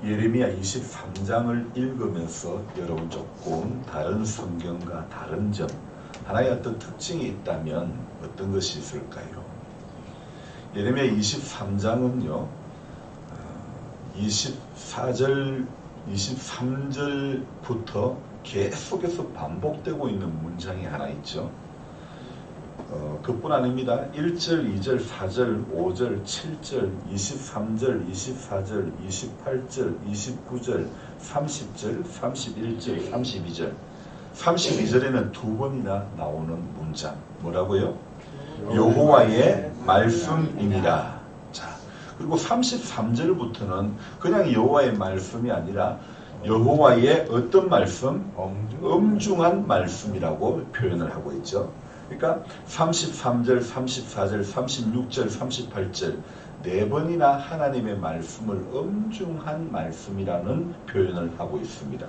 예레미야 23장을 읽으면서 여러분 조금 다른 성경과 다른 점, 하나의 어떤 특징이 있다면 어떤 것이 있을까요? 예레미야 23장은요 24절 23절부터 계속해서 반복되고 있는 문장이 하나 있죠. 그뿐 아닙니다. 1절, 2절, 4절, 5절, 7절, 23절, 24절, 28절, 29절, 30절, 31절, 32절. 32절에는 두 번이나 나오는 문장. 뭐라고요? 여호와의 말씀이니라. 자, 그리고 33절부터는 그냥 여호와의 말씀이 아니라 여호와의 어떤 말씀? 엄중한 말씀이라고 표현을 하고 있죠. 그러니까 33절, 34절, 36절, 38절 네 번이나 하나님의 말씀을 엄중한 말씀이라는 표현을 하고 있습니다.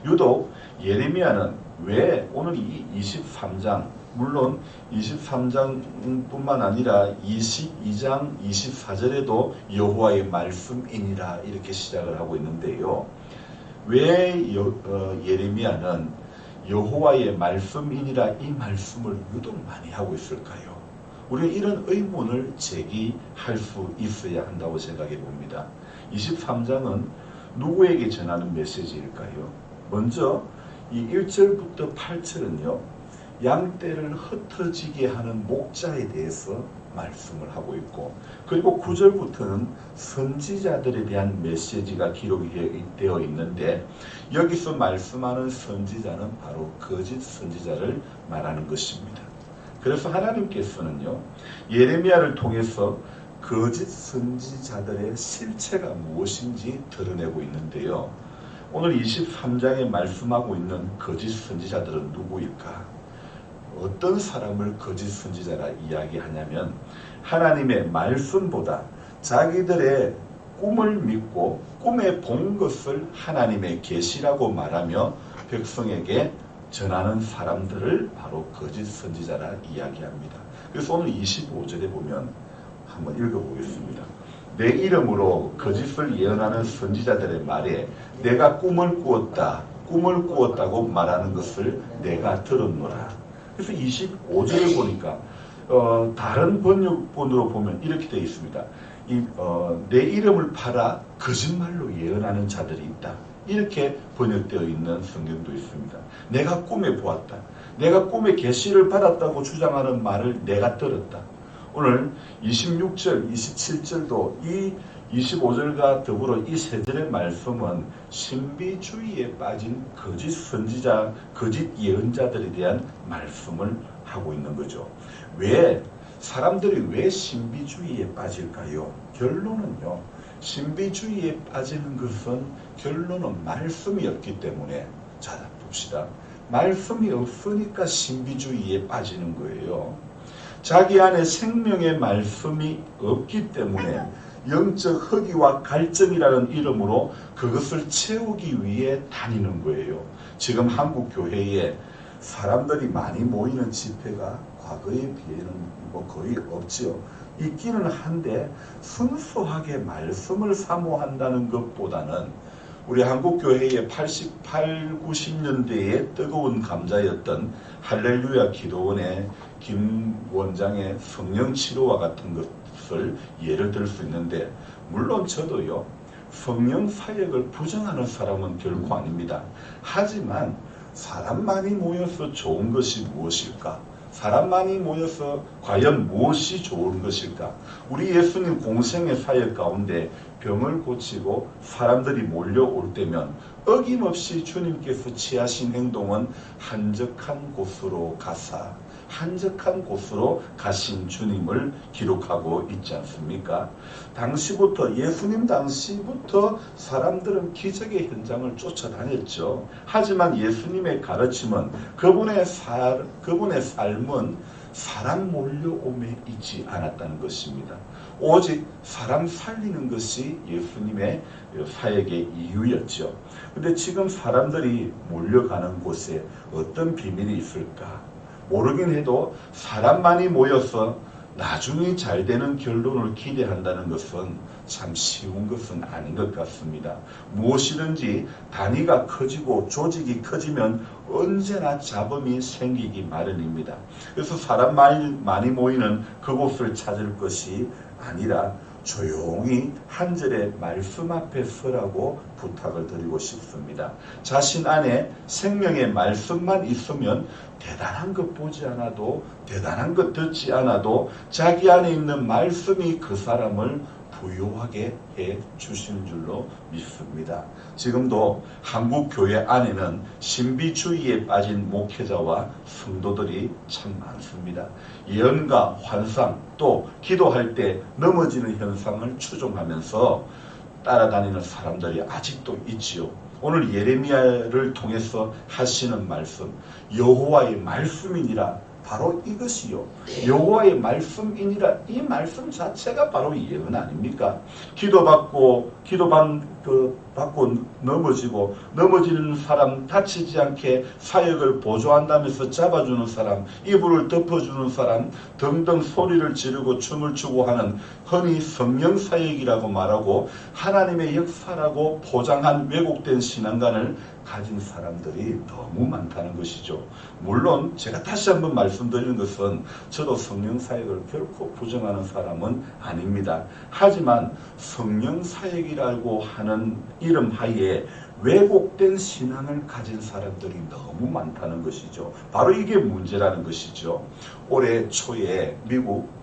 유독 예레미야는 왜 오늘 이 23장, 물론 23장뿐만 아니라 22장 24절에도 여호와의 말씀이니라 이렇게 시작을 하고 있는데요. 왜 예레미야는 여호와의 말씀이니라 이 말씀을 유독 많이 하고 있을까요? 우리는 이런 의문을 제기할 수 있어야 한다고 생각해 봅니다. 23장은 누구에게 전하는 메시지일까요? 먼저 이 1절부터 8절은요. 양떼를 흩어지게 하는 목자에 대해서 말씀을 하고 있고, 그리고 9절부터는 선지자들에 대한 메시지가 기록이 되어 있는데, 여기서 말씀하는 선지자는 바로 거짓 선지자를 말하는 것입니다. 그래서 하나님께서는요 예레미야를 통해서 거짓 선지자들의 실체가 무엇인지 드러내고 있는데요. 오늘 23장에 말씀하고 있는 거짓 선지자들은 누구일까? 어떤 사람을 거짓 선지자라 이야기하냐면 하나님의 말씀보다 자기들의 꿈을 믿고 꿈에 본 것을 하나님의 계시라고 말하며 백성에게 전하는 사람들을 바로 거짓 선지자라 이야기합니다. 그래서 오늘 25절에 보면 한번 읽어보겠습니다. 내 이름으로 거짓을 예언하는 선지자들의 말에 내가 꿈을 꾸었다고 말하는 것을 내가 들었노라. 그래서 25절을 보니까 다른 번역본으로 보면 이렇게 되어 있습니다. 내 이름을 팔아 거짓말로 예언하는 자들이 있다. 이렇게 번역되어 있는 성경도 있습니다. 내가 꿈에 보았다. 내가 꿈에 계시를 받았다고 주장하는 말을 내가 들었다. 오늘 26절, 27절도 이 25절과 더불어 이 세 절의 말씀은 신비주의에 빠진 거짓 선지자, 거짓 예언자들에 대한 말씀을 하고 있는 거죠. 사람들이 왜 신비주의에 빠질까요? 결론은요. 신비주의에 빠지는 것은 결론은 말씀이 없기 때문에, 자 봅시다. 말씀이 없으니까 신비주의에 빠지는 거예요. 자기 안에 생명의 말씀이 없기 때문에 영적 허기와 갈증이라는 이름으로 그것을 채우기 위해 다니는 거예요. 지금 한국 교회에 사람들이 많이 모이는 집회가 과거에 비해는 거의 없지요. 있기는 한데 순수하게 말씀을 사모한다는 것보다는 우리 한국교회의 88, 90년대의 뜨거운 감자였던 할렐루야 기도원의 김 원장의 성령 치료와 같은 것을 예를 들 수 있는데, 물론 저도요 성령 사역을 부정하는 사람은 결코 아닙니다. 하지만 사람 많이 모여서 좋은 것이 무엇일까? 사람 많이 모여서 과연 무엇이 좋은 것일까? 우리 예수님 공생의 사역 가운데 병을 고치고 사람들이 몰려올 때면 어김없이 주님께서 취하신 행동은 한적한 곳으로 가신 주님을 기록하고 있지 않습니까? 예수님 당시부터 사람들은 기적의 현장을 쫓아다녔죠. 하지만 예수님의 가르침은 그분의 삶은 사람 몰려옴에 있지 않았다는 것입니다. 오직 사람 살리는 것이 예수님의 사역의 이유였죠. 근데 지금 사람들이 몰려가는 곳에 어떤 비밀이 있을까? 모르긴 해도 사람 많이 모여서 나중에 잘 되는 결론을 기대한다는 것은 참 쉬운 것은 아닌 것 같습니다. 무엇이든지 단위가 커지고 조직이 커지면 언제나 잡음이 생기기 마련입니다. 그래서 사람 많이 모이는 그곳을 찾을 것이 아니라 조용히 한 절의 말씀 앞에 서라고 부탁을 드리고 싶습니다. 자신 안에 생명의 말씀만 있으면 대단한 것 보지 않아도, 대단한 것 듣지 않아도 자기 안에 있는 말씀이 그 사람을 부유하게 해 주시는 줄로 믿습니다. 지금도 한국 교회 안에는 신비주의에 빠진 목회자와 성도들이 참 많습니다. 예언과 환상, 또 기도할 때 넘어지는 현상을 추종하면서 따라다니는 사람들이 아직도 있지요. 오늘 예레미야를 통해서 하시는 말씀, 여호와의 말씀이니라, 바로 이것이요. 여호와의 말씀이니라, 이 말씀 자체가 바로 예언 아닙니까? 기도받고 넘어지는 사람, 다치지 않게 사역을 보조한다면서 잡아주는 사람, 이불을 덮어주는 사람 등등 소리를 지르고 춤을 추고 하는 흔히 성령 사역이라고 말하고 하나님의 역사라고 포장한 왜곡된 신앙관을 가진 사람들이 너무 많다는 것이죠. 물론 제가 다시 한번 말씀드리는 것은 저도 성령 사역을 결코 부정하는 사람은 아닙니다. 하지만 성령 사역이라고 하는 이름 하에 왜곡된 신앙을 가진 사람들이 너무 많다는 것이죠. 바로 이게 문제라는 것이죠. 올해 초에 미국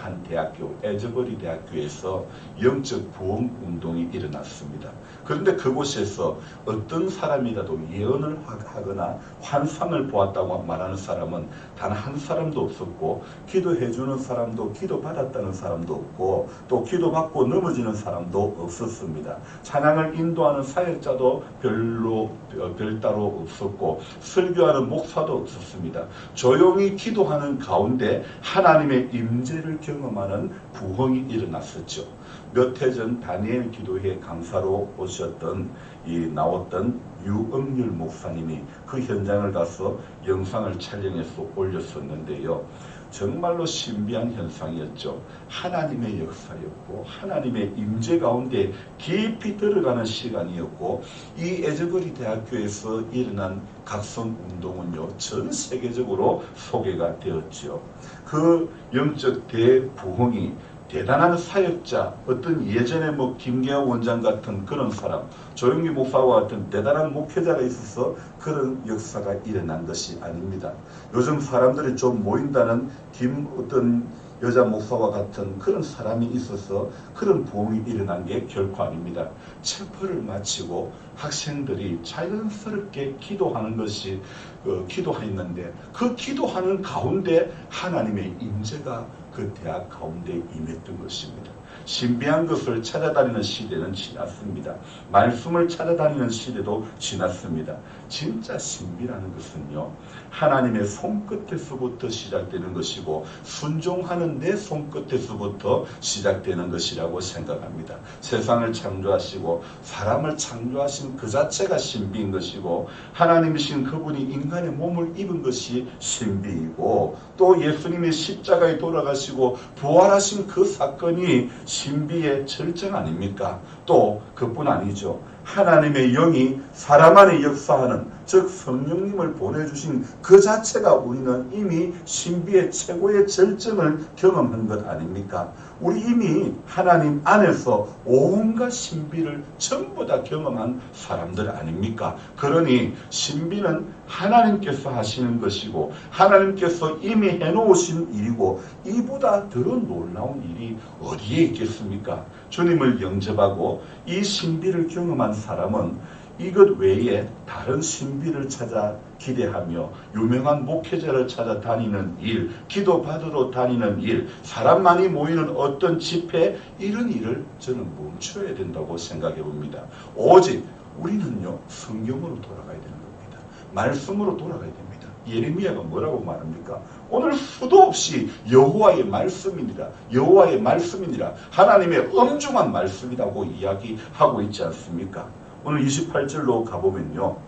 한 대학교, 에즈버리 대학교에서 영적 부흥 운동이 일어났습니다. 그런데 그곳에서 어떤 사람이라도 예언을 하거나 환상을 보았다고 말하는 사람은 단 한 사람도 없었고, 기도해주는 사람도, 기도받았다는 사람도 없고, 또 기도받고 넘어지는 사람도 없었습니다. 찬양을 인도하는 사역자도 별따로 없었고, 설교하는 목사도 없었습니다. 조용히 기도하는 가운데 하나님의 임재를 경험하는 부흥이 일어났었죠. 몇 해 전 다니엘 기도회 강사로 나왔던 유엄률 목사님이 그 현장을 가서 영상을 촬영해서 올렸었는데요. 정말로 신비한 현상이었죠. 하나님의 역사였고 하나님의 임재 가운데 깊이 들어가는 시간이었고, 이 에즈버리 대학교에서 일어난 각성 운동은요, 전 세계적으로 소개가 되었죠. 그 영적 대부흥이 대단한 사역자, 어떤 예전에 김계호 원장 같은 그런 사람, 조영기 목사와 같은 대단한 목회자가 있어서 그런 역사가 일어난 것이 아닙니다. 요즘 사람들이 좀 모인다는 어떤 여자 목사와 같은 그런 사람이 있어서 그런 부흥이 일어난 게 결코 아닙니다. 체포를 마치고 학생들이 자연스럽게 기도하는 것이 기도했는데, 그 기도하는 가운데 하나님의 임재가 그 대학 가운데 임했던 것입니다. 신비한 것을 찾아다니는 시대는 지났습니다. 말씀을 찾아다니는 시대도 지났습니다. 진짜 신비라는 것은요, 하나님의 손끝에서부터 시작되는 것이고 순종하는 내 손끝에서부터 시작되는 것이라고 생각합니다. 세상을 창조하시고 사람을 창조하신 그 자체가 신비인 것이고, 하나님이신 그분이 인간의 몸을 입은 것이 신비이고, 또 예수님이 십자가에 돌아가시고 부활하신 그 사건이 신비의 절정 아닙니까? 또 그뿐 아니죠. 하나님의 영이 사람 안에 역사하는, 즉 성령님을 보내주신 그 자체가 우리는 이미 신비의 최고의 절정을 경험한 것 아닙니까? 우리 이미 하나님 안에서 온갖 신비를 전부 다 경험한 사람들 아닙니까? 그러니 신비는 하나님께서 하시는 것이고 하나님께서 이미 해놓으신 일이고, 이보다 더 놀라운 일이 어디에 있겠습니까? 주님을 영접하고 이 신비를 경험한 사람은 이것 외에 다른 신비를 찾아 기대하며 유명한 목회자를 찾아 다니는 일, 기도받으러 다니는 일, 사람 많이 모이는 어떤 집회, 이런 일을 저는 멈춰야 된다고 생각해 봅니다. 오직 우리는요, 성경으로 돌아가야 되는 겁니다. 말씀으로 돌아가야 됩니다. 예레미야가 뭐라고 말합니까? 오늘 수도 없이 여호와의 말씀이니라, 여호와의 말씀이니라, 하나님의 엄중한 말씀이라고 이야기하고 있지 않습니까? 오늘 28절로 가보면요,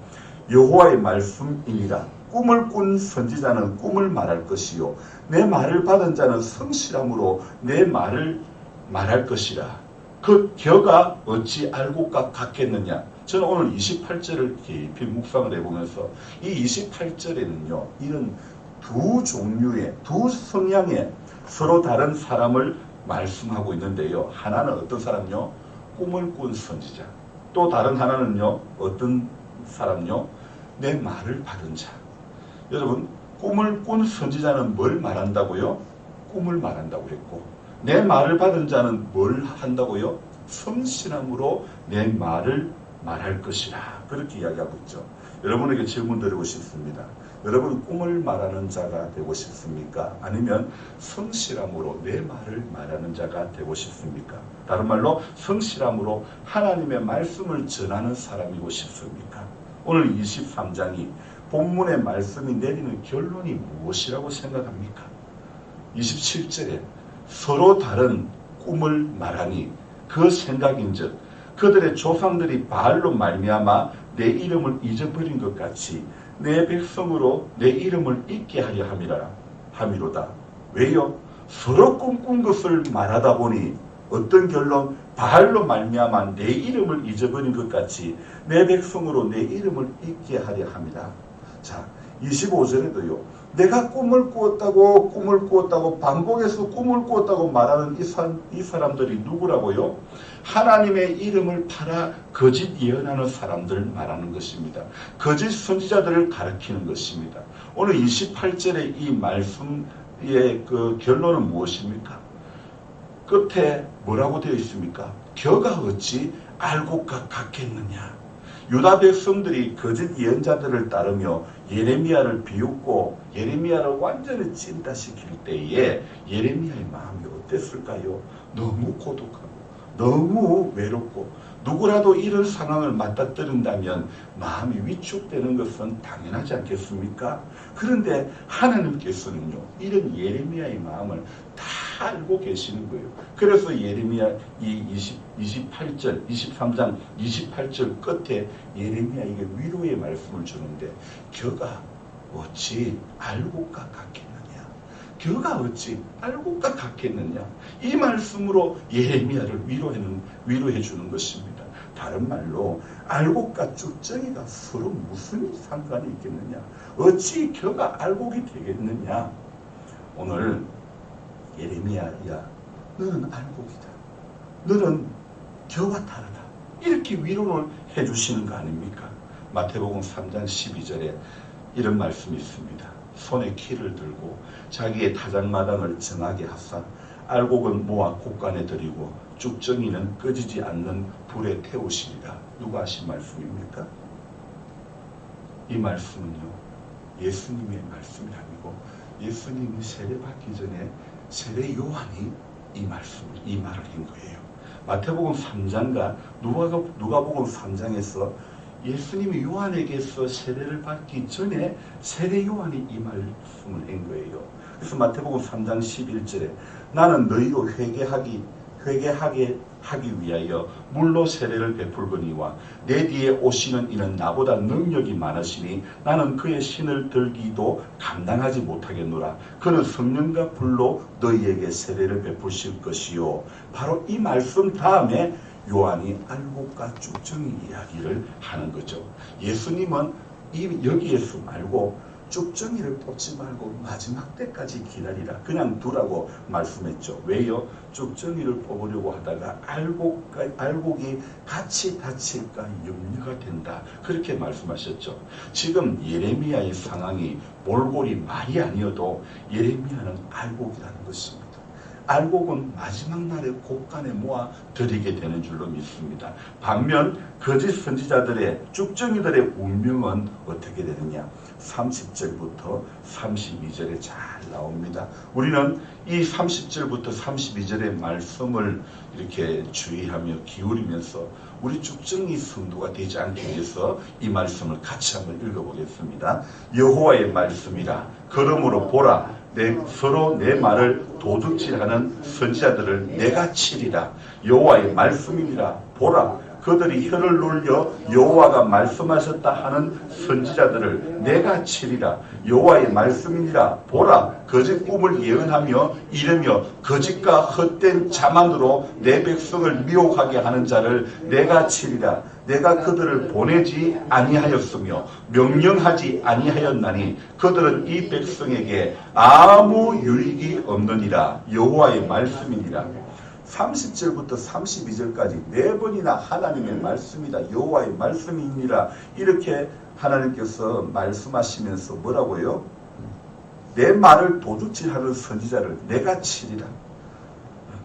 여호와의 말씀이니라, 꿈을 꾼 선지자는 꿈을 말할 것이요 내 말을 받은 자는 성실함으로 내 말을 말할 것이라. 그 겨가 어찌 알고까 같겠느냐. 저는 오늘 28절을 깊이 묵상을 해보면서 이 28절에는요 이런 두 종류의 두 성향의 서로 다른 사람을 말씀하고 있는데요. 하나는 어떤 사람요? 꿈을 꾼 선지자. 또 다른 하나는요 어떤 사람요? 내 말을 받은 자. 여러분 꿈을 꾼 선지자는 뭘 말한다고요? 꿈을 말한다고 했고 내 말을 받은 자는 뭘 한다고요? 성실함으로 내 말을 말할 것이라. 그렇게 이야기하고 있죠. 여러분에게 질문 드리고 싶습니다. 여러분 꿈을 말하는 자가 되고 싶습니까? 아니면 성실함으로 내 말을 말하는 자가 되고 싶습니까? 다른 말로 성실함으로 하나님의 말씀을 전하는 사람이고 싶습니까? 오늘 23장이 본문의 말씀이 내리는 결론이 무엇이라고 생각합니까? 27절에 서로 다른 꿈을 말하니 그 생각인즉 그들의 조상들이 바알로 말미암아 내 이름을 잊어버린 것 같이 내 백성으로 내 이름을 잊게 하려 함이로다. 왜요? 서로 꿈꾼 것을 말하다 보니 어떤 결론? 바알로 말미암아 내 이름을 잊어버린 것 같이 내 백성으로 내 이름을 잊게 하려 함이다. 자, 25절에도요. 내가 꿈을 꾸었다고 반복해서 꿈을 꾸었다고 말하는 이 사람들이 누구라고요? 하나님의 이름을 팔아 거짓 예언하는 사람들 말하는 것입니다. 거짓 선지자들을 가리키는 것입니다. 오늘 28절의 이 말씀의 그 결론은 무엇입니까? 끝에 뭐라고 되어 있습니까? 겨가 어찌 알고까 같겠느냐. 유다 백성들이 거짓 예언자들을 따르며 예레미야를 비웃고 예레미야를 완전히 찐따시킬 때에 예레미야의 마음이 어땠을까요? 너무 고독하고 너무 외롭고 누구라도 이런 상황을 맞닥뜨린다면 마음이 위축되는 것은 당연하지 않겠습니까? 그런데 하나님께서는요 이런 예레미야의 마음을 다 알고 계시는 거예요. 그래서 예레미야 28절 23장 28절 끝에 예레미야에게 위로의 말씀을 주는데 겨가 어찌 알고까 같겠느냐. 겨가 어찌 알고까 같겠느냐. 이 말씀으로 예레미야를 위로해 주는 것입니다. 다른 말로 알곡과 쭉정이가 서로 무슨 상관이 있겠느냐. 어찌 겨가 알곡이 되겠느냐. 오늘 예레미야야 너는 알곡이다. 너는 겨와 다르다. 이렇게 위로를 해주시는 거 아닙니까? 마태복음 3장 12절에 이런 말씀이 있습니다. 손에 키를 들고 자기의 타작마당을 정하게 하사 알곡은 모아 곳간에 들이고 쭉정이는 꺼지지 않는 불에 태우시리라. 누가 하신 말씀입니까? 이 말씀은요 예수님의 말씀이 아니고 예수님이 세례받기 전에 세례 요한이 이 말을 한 거예요. 마태복음 3장과 누가복음 3장에서 예수님이 요한에게서 세례를 받기 전에 세례 요한이 이 말씀을 한 거예요. 그래서 마태복음 3장 11절에 나는 너희로 회개하게 하기 위하여 물로 세례를 베풀거니와 내 뒤에 오시는 이는 나보다 능력이 많으시니 나는 그의 신을 들기도 감당하지 못하겠노라. 그는 성령과 불로 너희에게 세례를 베푸실 것이요. 바로 이 말씀 다음에 요한이 알곡과 쭉정이 이야기를 하는 거죠. 예수님은 여기에서 말고 쭉정이를 뽑지 말고 마지막 때까지 기다리라. 그냥 두라고 말씀했죠. 왜요? 쭉정이를 뽑으려고 하다가 알곡이 같이 다칠까 염려가 된다. 그렇게 말씀하셨죠. 지금 예레미야의 상황이 몰골이 말이 아니어도 예레미야는 알곡이라는 것입니다. 알곡은 마지막 날에 곳간에 모아 드리게 되는 줄로 믿습니다. 반면 거짓 선지자들의 쭉정이들의 운명은 어떻게 되느냐. 30절부터 32절에 잘 나옵니다. 우리는 이 30절부터 32절의 말씀을 이렇게 주의하며 기울이면서 우리 쭉정이 성도가 되지 않기 위해서 이 말씀을 같이 한번 읽어보겠습니다. 여호와의 말씀이라. 그러므로 보라 서로 내 말을 도둑질하는 선지자들을 내가 치리라. 여호와의 말씀이라. 보라 그들이 혀를 놀려 여호와가 말씀하셨다 하는 선지자들을 내가 치리라. 여호와의 말씀이니라. 보라, 거짓 꿈을 예언하며 이르며 거짓과 헛된 자만으로 내 백성을 미혹하게 하는 자를 내가 치리라. 내가 그들을 보내지 아니하였으며 명령하지 아니하였나니 그들은 이 백성에게 아무 유익이 없느니라. 여호와의 말씀이니라. 30절부터 32절까지 네 번이나 하나님의 말씀이다, 여호와의 말씀이니라, 이렇게 하나님께서 말씀하시면서 뭐라고요? 내 말을 도둑질하는 선지자를 내가 치리라.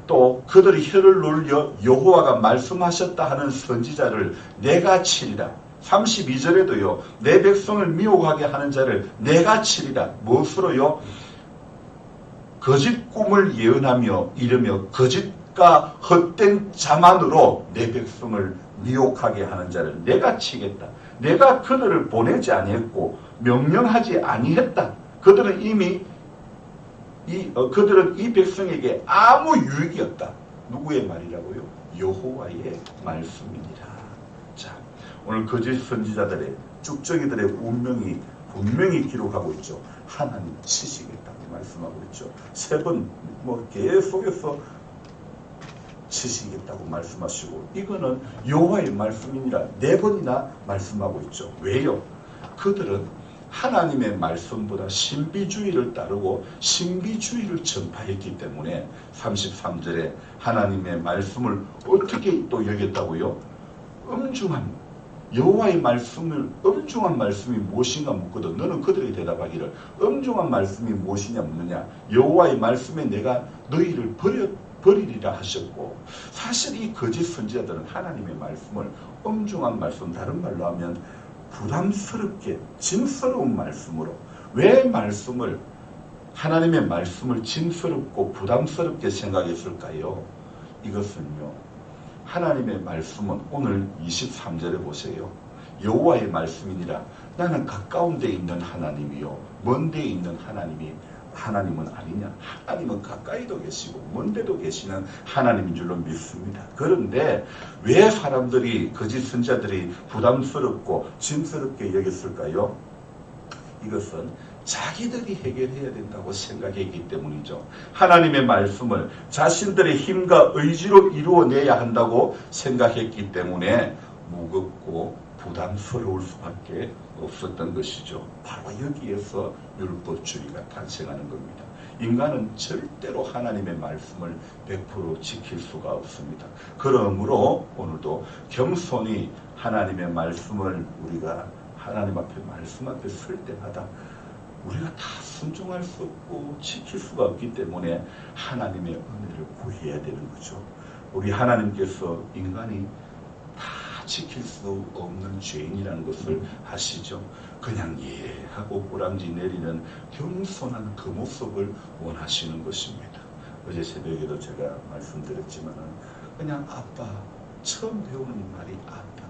또 그들이 혀를 놀려 여호와가 말씀하셨다 하는 선지자를 내가 치리라. 32절에도요. 내 백성을 미혹하게 하는 자를 내가 치리라. 무엇으로요? 거짓 꿈을 예언하며 이르며 거짓과 헛된 자만으로 내 백성을 미혹하게 하는 자를 내가 치겠다. 내가 그들을 보내지 아니했고 명령하지 아니했다. 그들은 이미 그들은 이 백성에게 아무 유익이 없다. 누구의 말이라고요? 여호와의 말씀이니라. 자, 오늘 거짓 선지자들의 쭉정이들의 운명이 분명히 기록하고 있죠. 하나님 치시겠다고 말씀하고 있죠. 세 번 계속해서 치시겠다고 말씀하시고, 이거는 여호와의 말씀이니라 네 번이나 말씀하고 있죠. 왜요? 그들은 하나님의 말씀보다 신비주의를 따르고 신비주의를 전파했기 때문에 33절에 하나님의 말씀을 어떻게 또 여겼다고요? 엄중한 여호와의 말씀을, 엄중한 말씀이 무엇인가 묻거든 너는 그들에게 대답하기를 엄중한 말씀이 무엇이냐 묻느냐. 여호와의 말씀에 내가 너희를 버리리라 하셨고, 사실 이 거짓 선지자들은 하나님의 말씀을 엄중한 말씀, 다른 말로 하면 부담스럽게 짐스러운 말씀으로, 왜 말씀을, 하나님의 말씀을 짐스럽고 부담스럽게 생각했을까요? 이것은요, 하나님의 말씀은 오늘 23절에 보세요. 여호와의 말씀이니라. 나는 가까운 데 있는 하나님이요 먼 데 있는 하나님은 아니냐. 하나님은 가까이도 계시고 먼 데도 계시는 하나님인 줄로 믿습니다. 그런데 왜 사람들이, 거짓 선지자들이 부담스럽고 짐스럽게 여겼을까요? 이것은 자기들이 해결해야 된다고 생각했기 때문이죠. 하나님의 말씀을 자신들의 힘과 의지로 이루어내야 한다고 생각했기 때문에 무겁고 부담스러울 수밖에 없었던 것이죠. 바로 여기에서 율법주의가 탄생하는 겁니다. 인간은 절대로 하나님의 말씀을 100% 지킬 수가 없습니다. 그러므로 오늘도 겸손히 하나님의 말씀을 우리가 하나님 앞에 말씀 앞에 설 때마다 우리가 다 순종할 수 없고 지킬 수가 없기 때문에 하나님의 은혜를 구해야 되는 거죠. 우리 하나님께서 인간이 다 지킬 수 없는 죄인이라는 것을 아시죠? 그냥 하고 꼬랑지 내리는 겸손한 그 모습을 원하시는 것입니다. 어제 새벽에도 제가 말씀드렸지만 그냥 아빠, 처음 배우는 말이 아빠.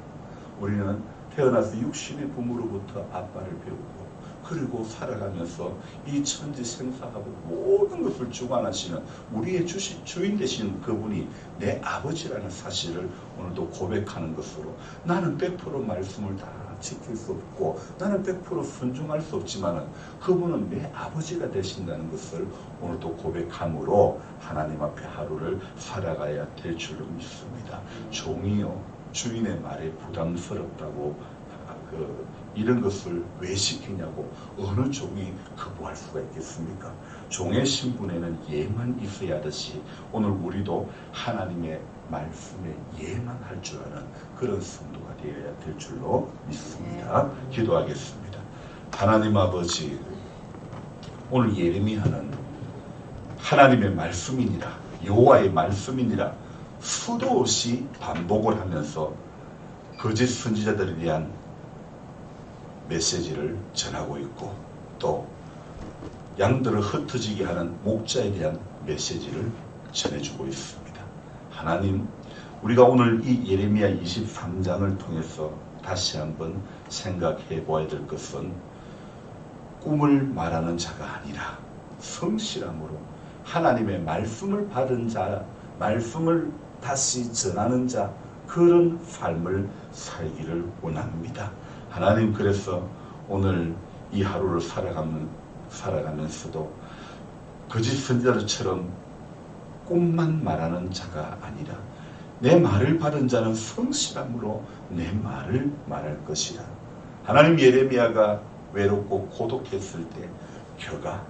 우리는 태어나서 육신의 부모로부터 아빠를 배우고, 그리고 살아가면서 이 천지 생사하고 모든 것을 주관하시는 우리의 주인 되신 그분이 내 아버지라는 사실을 오늘도 고백하는 것으로, 나는 100% 말씀을 다 지킬 수 없고 나는 100% 순종할 수 없지만 그분은 내 아버지가 되신다는 것을 오늘도 고백함으로 하나님 앞에 하루를 살아가야 될 줄로 믿습니다. 종이요, 주인의 말에 부담스럽다고 이런 것을 왜 시키냐고 어느 종이 거부할 수가 있겠습니까? 종의 신분에는 예만 있어야 하듯이 오늘 우리도 하나님의 말씀에 예만 할 줄 아는 그런 성도가 되어야 될 줄로 믿습니다. 기도하겠습니다. 하나님 아버지, 오늘 예레미야는 하나님의 말씀이니라, 여호와의 말씀이니라 수도 없이 반복을 하면서 거짓 선지자들에 대한 메시지를 전하고 있고, 또 양들을 흩어지게 하는 목자에 대한 메시지를 전해주고 있습니다. 하나님, 우리가 오늘 이 예레미야 23장을 통해서 다시 한번 생각해 보아야 될 것은 꿈을 말하는 자가 아니라 성실함으로 하나님의 말씀을 받은 자, 말씀을 다시 전하는 자, 그런 삶을 살기를 원합니다. 하나님, 그래서 오늘 이 하루를 살아가면서도 거짓 선지자들처럼 꿈만 말하는 자가 아니라 내 말을 받은 자는 성실함으로 내 말을 말할 것이라. 하나님, 예레미야가 외롭고 고독했을 때 겨가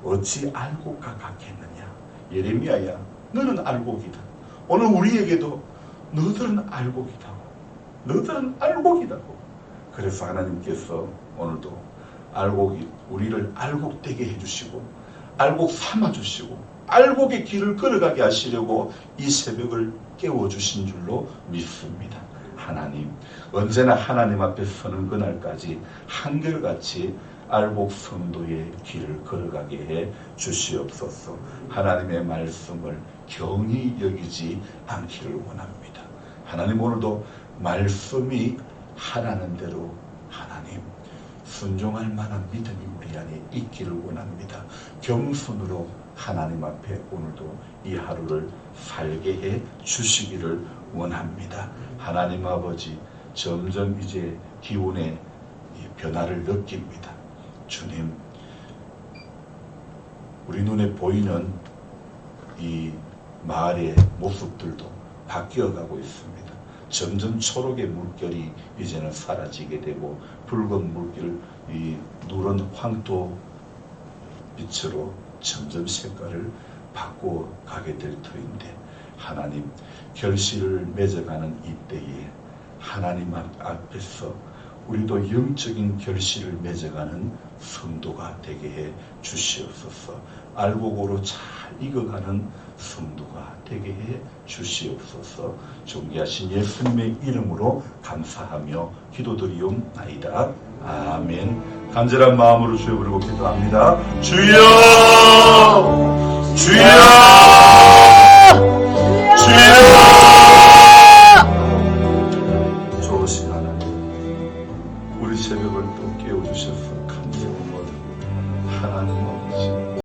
어찌 알곡과 같겠느냐. 예레미야야, 너는 알곡이다. 오늘 우리에게도 너들은 알곡이다. 너들은 알곡이다고. 그래서 하나님께서 오늘도 우리를 알곡되게 해주시고 알곡 삼아주시고 알곡의 길을 걸어가게 하시려고 이 새벽을 깨워주신 줄로 믿습니다. 하나님, 언제나 하나님 앞에 서는 그날까지 한결같이 알곡 성도의 길을 걸어가게 해 주시옵소서. 하나님의 말씀을 경히 여기지 않기를 원합니다. 하나님, 오늘도 말씀이 하라는 대로 하나님 순종할 만한 믿음이 우리 안에 있기를 원합니다. 겸손으로 하나님 앞에 오늘도 이 하루를 살게 해 주시기를 원합니다. 하나님 아버지, 점점 이제 기온의 변화를 느낍니다. 주님, 우리 눈에 보이는 이 마을의 모습들도 바뀌어가고 있습니다. 점점 초록의 물결이 이제는 사라지게 되고 붉은 물결, 이 누런 황토 빛으로 점점 색깔을 바꾸어 가게 될 터인데, 하나님, 결실을 맺어가는 이때에 하나님 앞에서 우리도 영적인 결실을 맺어가는 성도가 되게 해 주시옵소서. 알곡으로 잘 익어가는 성도가 되게 해 주시옵소서. 존귀하신 예수님의 이름으로 감사하며 기도드리옵나이다. 아멘. 간절한 마음으로 주여 부르고 기도합니다. 주여! 주여! 주여! 좋으신 하나님, 우리 새벽을 또 깨워주셔서 감사합니다. 하나님